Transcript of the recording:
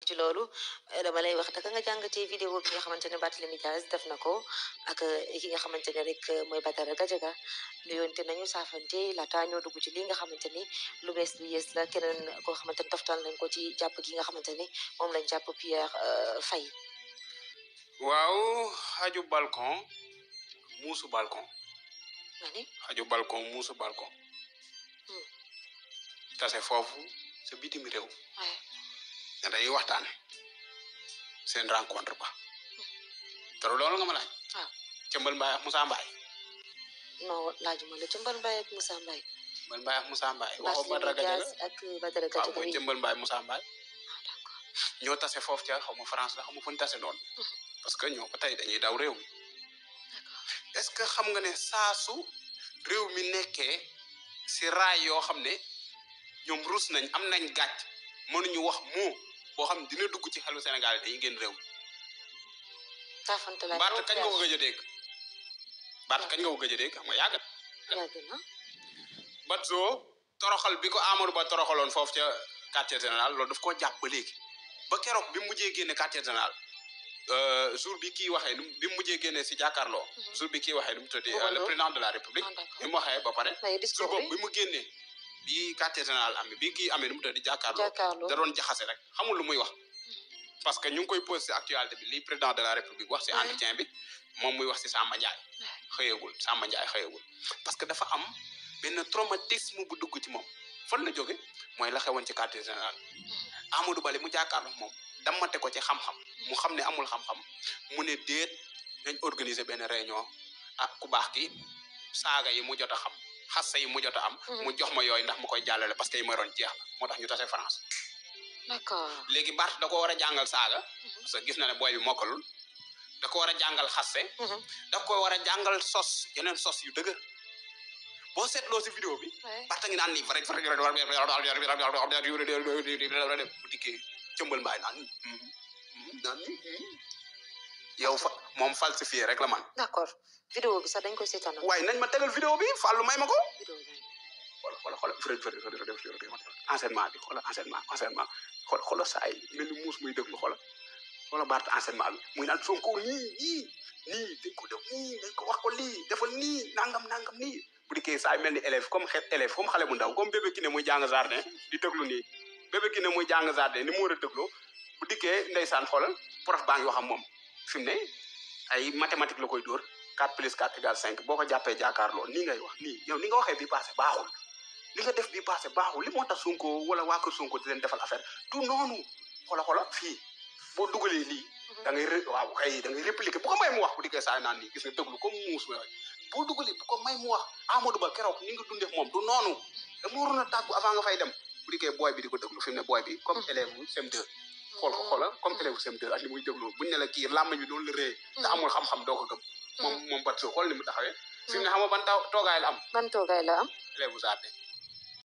ci loolu dama lay wax naka nga jàngatee vidéo bi nga xamante ne Barthélémy Dias def na ko ak ki nga xamante ne rek mooy Badara Gadiaga nuyoonte nañu saafante laata ñoo dugg ci li nga xamante ni lu bees lu yees la keneen koo xamante ni toftal nañ ko ci jàpp gi nga xamante ni moom lañ jàpp Pierre Faye. waaw xaju balcon muusu balcon. nga ni xaju balcon muusu balcon. tase foofu sa bitim réew. ne dañuy waxtaan seen rencontre ba. te loolu nga ma laaj. waaw Cëmbal Mbaye ak Moussa Mbaye. non laajuma la Cëmbal Mbaye ak Moussa Mbaye. Cëmbal Mbaye ak Moussa Mbaye. waxoo Badara Gadiaga ak Badara Gadiaga. waaw mooy Cëmbal Mbaye Moussa Mbaye. d'accord ñoo tase foofu ca xaw ma France la xaw ma fu ñu tase noonu. parce que ñoo ko tey dañuy daw réew mi. est-ce que xam nga ne saasu réew mi nekkee si raay yoo xam ne ñoom rus nañ am nañ gàcc mënuñu wax moo boo xam ne dina dugg ci xelu Sénégal dañuy génn réew mi. Bart kañ nga ko gëj a dégg. Bart kañ nga ko gëj a dégg xam nga yàgg na. Batzo toroxal bi ko Amadou Ba toroxaloon foofu ca quartier général loolu daf koo jàpp ba léegi ba keroog bi mu mujjee génne quartier général jour bi kii waxee bi mu mujjee génne si jàkkaarloo. jour bi kii waxee nu mu tuddee le président de la république. bi mu waxee ba pare. jour boobu bi mu génnee bi quartier général amee bi kii amee nu mu tuddee jàkkaarloo. da doon jaxase rek xamul lu muy wax. parce que ñu ngi koy posé si actualité bi li président de la république wax si entretien bi moom muy wax si Samba Ndiaye. Samba Ndiaye xëyagul parce que dafa am benn traumatisme bu dugg ci moom fan la jóge mooy la xewoon ci quartier général. Amadou Ba mu jàkkaarloo moom dammate ko ci xam-xam mu xam ne amul xam-xam mu ne déet nañ organiser benn réunion ku baax ki saaga yi mu jot a xam xassa yi mu jot a am. mu jox ma yooyu ndax mu koy jàllale parce que yi ma doon jeex la moo tax ñu tase France. d'accord léegi Bart da ko war a jàngal saaga. parce que gis na ne booy bi mokkalul. da ko war a jàngal xasse. da ko war a jàngal sos yeneen sos yu dëgër. boo seetloo si vidéo bi. Bart a ngi naan nii bu dikkee Cëmbal Mbaye naan yow moom falsifié rek la man. d'accord vidéo bi sax dañ koy seetaan. waaye nañ ma tegal vidéo bi Fallou may ma ko. xoolal enseignement bi xoolal enseignement xoolal saa yi mel ni muus muy déglu xoolal Bart enseignement bi muy naan Sonko nii dañ ko def nii dañ ko wax ko lii defal nii nangam nii bu dikkee saa yi mel ni élève comme xale bu ndaw comme bébé ki ne muy jàng jardin di déglu nii bébé ki ne muy jàng jardin ni mu war a dégloo bu dikkee ndeysaan xoolal prof baa ngi wax ak moom fi mu ne ay mathématique la koy dóor 4 plus 4 égale 5 boo ko jàppee jàkkaarloo nii ngay wax nii yow ni nga waxee bii passé baaxul li nga def bii passé baaxul li moo tax Sonko wala waa kër Sonko di leen defal affaire du noonu xola fii boo dugalee lii da ngay répliquer bu ko may mu wax bu dikkee saa naan nii gis nga déglu comme muus ma boo dugalee bu ko may mu wax Amadou Ba keroog ni nga dundee moom du noonu dama waroon a tàggu avant nga fay dem bu dikkee booy bi di ko déglu fi mu ne booy bi comme élève CM2 xoolal comme élève CM2 ak li muy déglu buñ ne la kii làmmañ bi noonu la rëy te amul xam-xam doo ko gëm moom Batso xool ni mu taxawee fi mu ne xam nga ban toogaay la am ban toogaay la am élève bu jardin